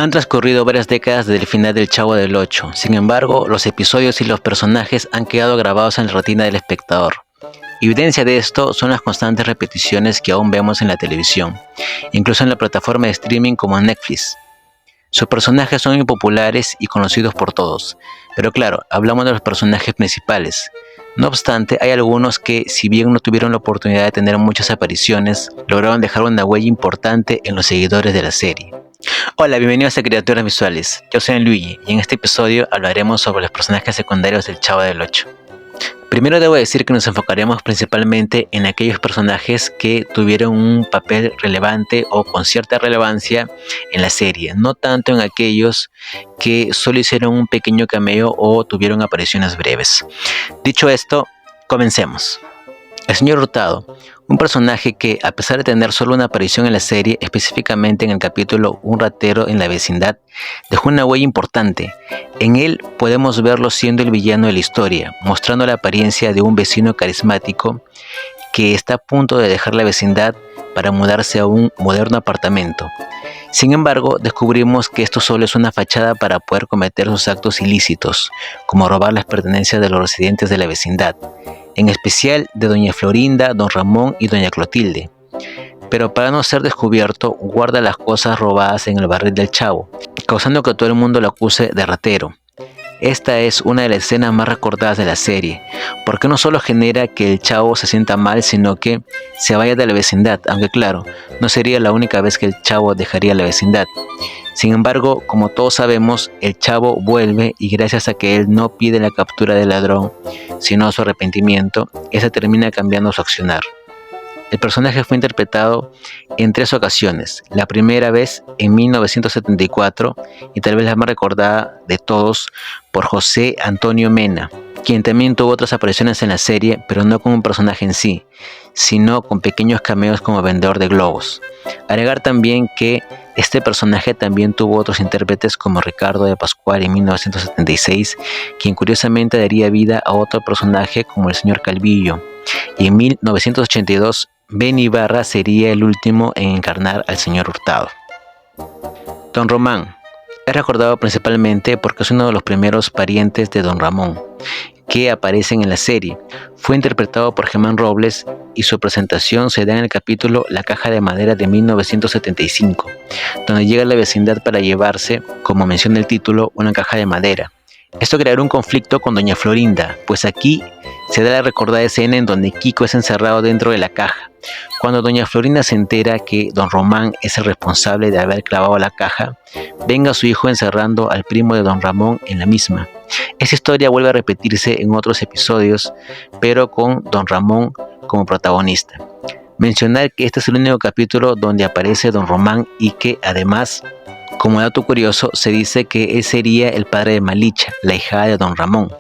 Han transcurrido varias décadas desde el final del Chavo del Ocho. Sin embargo, los episodios y los personajes han quedado grabados en la retina del espectador. Evidencia de esto son las constantes repeticiones que aún vemos en la televisión, incluso en la plataforma de streaming como Netflix. Sus personajes son muy populares y conocidos por todos, pero claro, hablamos de los personajes principales. No obstante, hay algunos que, si bien no tuvieron la oportunidad de tener muchas apariciones, lograron dejar una huella importante en los seguidores de la serie. Hola, bienvenidos a Criaturas Visuales. Yo soy Luigi y en este episodio hablaremos sobre los personajes secundarios del Chavo del Ocho. Primero debo decir que nos enfocaremos principalmente en aquellos personajes que tuvieron un papel relevante o con cierta relevancia en la serie, no tanto en aquellos que solo hicieron un pequeño cameo o tuvieron apariciones breves. Dicho esto, comencemos. El señor Hurtado, un personaje que, a pesar de tener solo una aparición en la serie, específicamente en el capítulo Un ratero en la vecindad, dejó una huella importante. En él podemos verlo siendo el villano de la historia, mostrando la apariencia de un vecino carismático que está a punto de dejar la vecindad para mudarse a un moderno apartamento. Sin embargo, descubrimos que esto solo es una fachada para poder cometer sus actos ilícitos, como robar las pertenencias de los residentes de la vecindad, en especial de doña Florinda, don Ramón y doña Clotilde. Pero para no ser descubierto, guarda las cosas robadas en el barril del Chavo, causando que todo el mundo lo acuse de ratero. Esta es una de las escenas más recordadas de la serie, porque no solo genera que el Chavo se sienta mal, sino que se vaya de la vecindad, aunque claro, no sería la única vez que el Chavo dejaría la vecindad. Sin embargo, como todos sabemos, el Chavo vuelve y gracias a que él no pide la captura del ladrón, sino su arrepentimiento, ese termina cambiando su accionar. El personaje fue interpretado en 3 ocasiones, la primera vez en 1974 y tal vez la más recordada de todos por José Antonio Mena, quien también tuvo otras apariciones en la serie, pero no como un personaje en sí, sino con pequeños cameos como vendedor de globos. Agregar también que este personaje también tuvo otros intérpretes como Ricardo de Pascual en 1976, quien curiosamente daría vida a otro personaje como el señor Calvillo, y en 1982 Ben Ibarra sería el último en encarnar al señor Hurtado. Don Román es recordado principalmente porque es uno de los primeros parientes de Don Ramón que aparecen en la serie. Fue interpretado por Germán Robles y su presentación se da en el capítulo La caja de madera de 1975, donde llega a la vecindad para llevarse, como menciona el título, una caja de madera. Esto creará un conflicto con doña Florinda, pues aquí se da la recordada escena en donde Kiko es encerrado dentro de la caja. Cuando doña Florinda se entera que don Román es el responsable de haber clavado la caja, venga su hijo encerrando al primo de don Ramón en la misma. Esta historia vuelve a repetirse en otros episodios, pero con don Ramón como protagonista. Mencionar que este es el único capítulo donde aparece don Román y que además, como dato curioso, se dice que él sería el padre de Malicha, la hijada de don Ramón.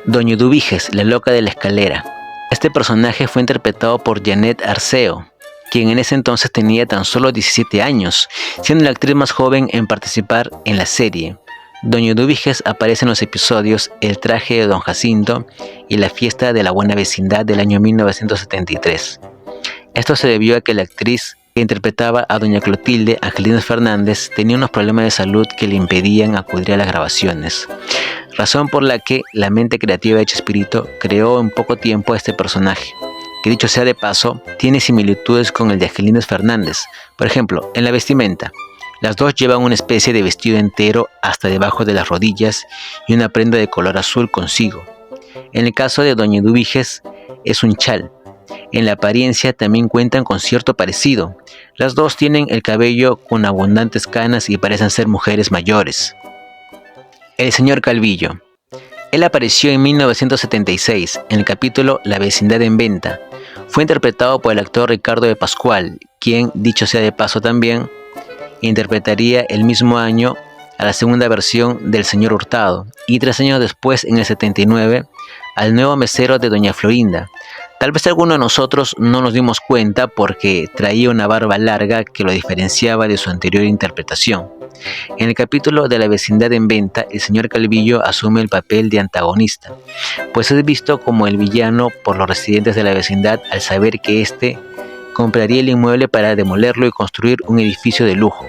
Doña Eduviges, la loca de la escalera. Este personaje fue interpretado por Janet Arceo, quien en ese entonces tenía tan solo 17 años, siendo la actriz más joven en participar en la serie. Doña Eduviges aparece en los episodios El traje de don Jacinto y La fiesta de la buena vecindad del año 1973. Esto se debió a que la actriz que interpretaba a doña Clotilde, Angelina Fernández, tenía unos problemas de salud que le impedían acudir a las grabaciones, razón por la que la mente creativa de Chespirito creó en poco tiempo a este personaje, que dicho sea de paso, tiene similitudes con el de Angelina Fernández. Por ejemplo, en la vestimenta, las dos llevan una especie de vestido entero hasta debajo de las rodillas y una prenda de color azul consigo. En el caso de doña Eduviges, es un chal. En la apariencia también cuentan con cierto parecido. Las dos tienen el cabello con abundantes canas y parecen ser mujeres mayores. El señor Calvillo. Él apareció en 1976 en el capítulo La vecindad en venta. Fue interpretado por el actor Ricardo de Pascual, quien, dicho sea de paso también, interpretaría el mismo año a la segunda versión del señor Hurtado y 3 años después, en el 79, al nuevo mesero de doña Florinda. Tal vez alguno de nosotros no nos dimos cuenta porque traía una barba larga que lo diferenciaba de su anterior interpretación. En el capítulo de La vecindad en venta, el señor Calvillo asume el papel de antagonista, pues es visto como el villano por los residentes de la vecindad al saber que éste compraría el inmueble para demolerlo y construir un edificio de lujo.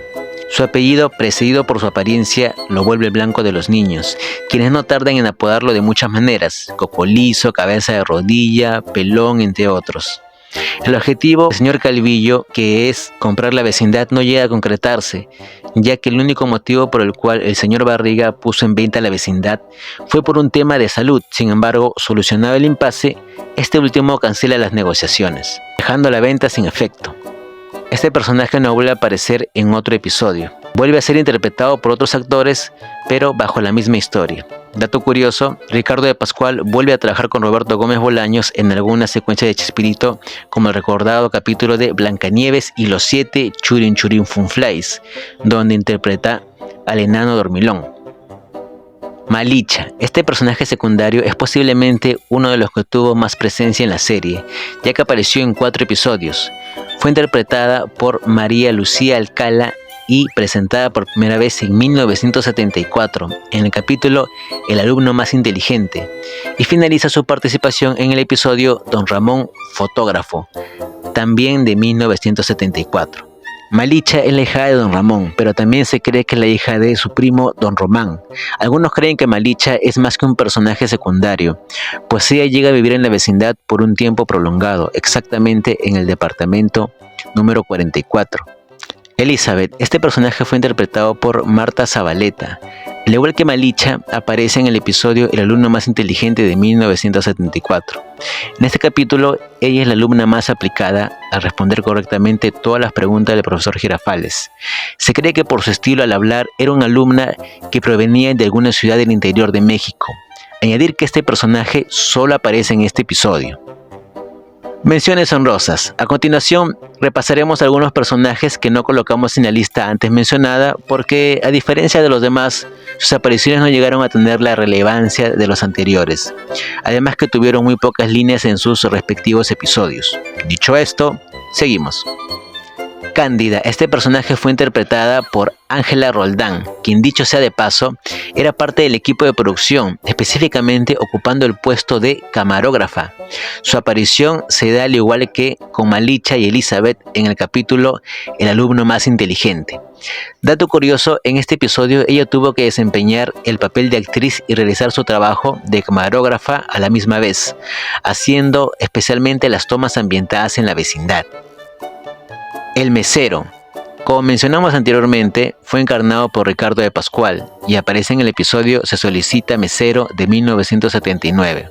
Su apellido, precedido por su apariencia, lo vuelve blanco de los niños, quienes no tardan en apodarlo de muchas maneras: coco liso, cabeza de rodilla, pelón, entre otros. El objetivo del señor Calvillo, que es comprar la vecindad, no llega a concretarse, ya que el único motivo por el cual el señor Barriga puso en venta la vecindad fue por un tema de salud. Sin embargo, solucionado el impasse, este último cancela las negociaciones, dejando la venta sin efecto. Este personaje no vuelve a aparecer en otro episodio. Vuelve a ser interpretado por otros actores, pero bajo la misma historia. Dato curioso, Ricardo de Pascual vuelve a trabajar con Roberto Gómez Bolaños en alguna secuencia de Chespirito, como el recordado capítulo de Blancanieves y los 7 Churin Churin Funflies, donde interpreta al enano dormilón. Malicha, este personaje secundario es posiblemente uno de los que tuvo más presencia en la serie, ya que apareció en 4 episodios. Fue interpretada por María Lucía Alcala y presentada por primera vez en 1974 en el capítulo El alumno más inteligente, y finaliza su participación en el episodio Don Ramón Fotógrafo, también de 1974. Malicha es la hija de Don Ramón, pero también se cree que es la hija de su primo Don Román. Algunos creen que Malicha es más que un personaje secundario, pues ella llega a vivir en la vecindad por un tiempo prolongado, exactamente en el departamento número 44. Elizabeth, este personaje fue interpretado por Marta Zabaleta. Al igual que Malicha, aparece en el episodio El alumno más inteligente de 1974. En este capítulo, ella es la alumna más aplicada a responder correctamente todas las preguntas del profesor Girafales. Se cree que por su estilo al hablar era una alumna que provenía de alguna ciudad del interior de México. Añadir que este personaje solo aparece en este episodio. Menciones honrosas. A continuación, repasaremos algunos personajes que no colocamos en la lista antes mencionada porque, a diferencia de los demás, sus apariciones no llegaron a tener la relevancia de los anteriores, además que tuvieron muy pocas líneas en sus respectivos episodios. Dicho esto, seguimos. Cándida, este personaje fue interpretada por Ángela Roldán, quien, dicho sea de paso, era parte del equipo de producción, específicamente ocupando el puesto de camarógrafa. Su aparición se da al igual que con Malicha y Elizabeth en el capítulo El alumno más inteligente. Dato curioso, en este episodio ella tuvo que desempeñar el papel de actriz y realizar su trabajo de camarógrafa a la misma vez, haciendo especialmente las tomas ambientadas en la vecindad. El mesero, como mencionamos anteriormente, fue encarnado por Ricardo de Pascual y aparece en el episodio Se solicita mesero de 1979.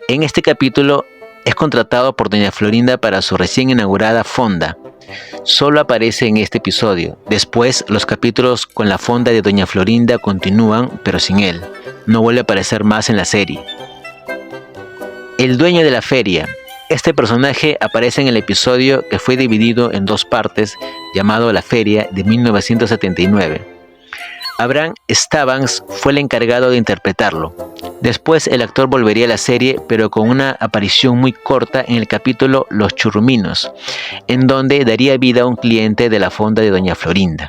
En este capítulo es contratado por doña Florinda para su recién inaugurada fonda. Solo aparece en este episodio. Después, los capítulos con la fonda de doña Florinda continúan, pero sin él. No vuelve a aparecer más en la serie. El dueño de la feria. Este personaje aparece en el episodio que fue dividido en 2 partes, llamado La Feria, de 1979. Abraham Stavans fue el encargado de interpretarlo. Después el actor volvería a la serie, pero con una aparición muy corta en el capítulo Los Churruminos, en donde daría vida a un cliente de la fonda de doña Florinda.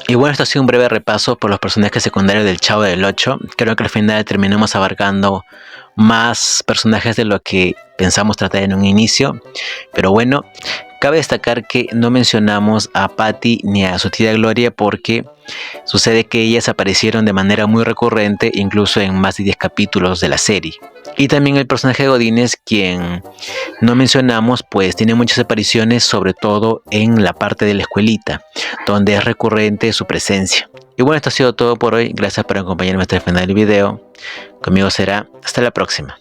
Y bueno, esto ha sido un breve repaso por los personajes secundarios del Chavo del Ocho. Creo que al final terminamos abarcando más personajes de lo que pensamos tratar en un inicio. Pero bueno, cabe destacar que no mencionamos a Patty ni a su tía Gloria porque sucede que ellas aparecieron de manera muy recurrente, incluso en más de 10 capítulos de la serie. Y también el personaje de Godínez, quien no mencionamos, pues tiene muchas apariciones, sobre todo en la parte de la escuelita, donde es recurrente su presencia. Y bueno, esto ha sido todo por hoy. Gracias por acompañarme hasta el final del video. Conmigo será hasta la próxima.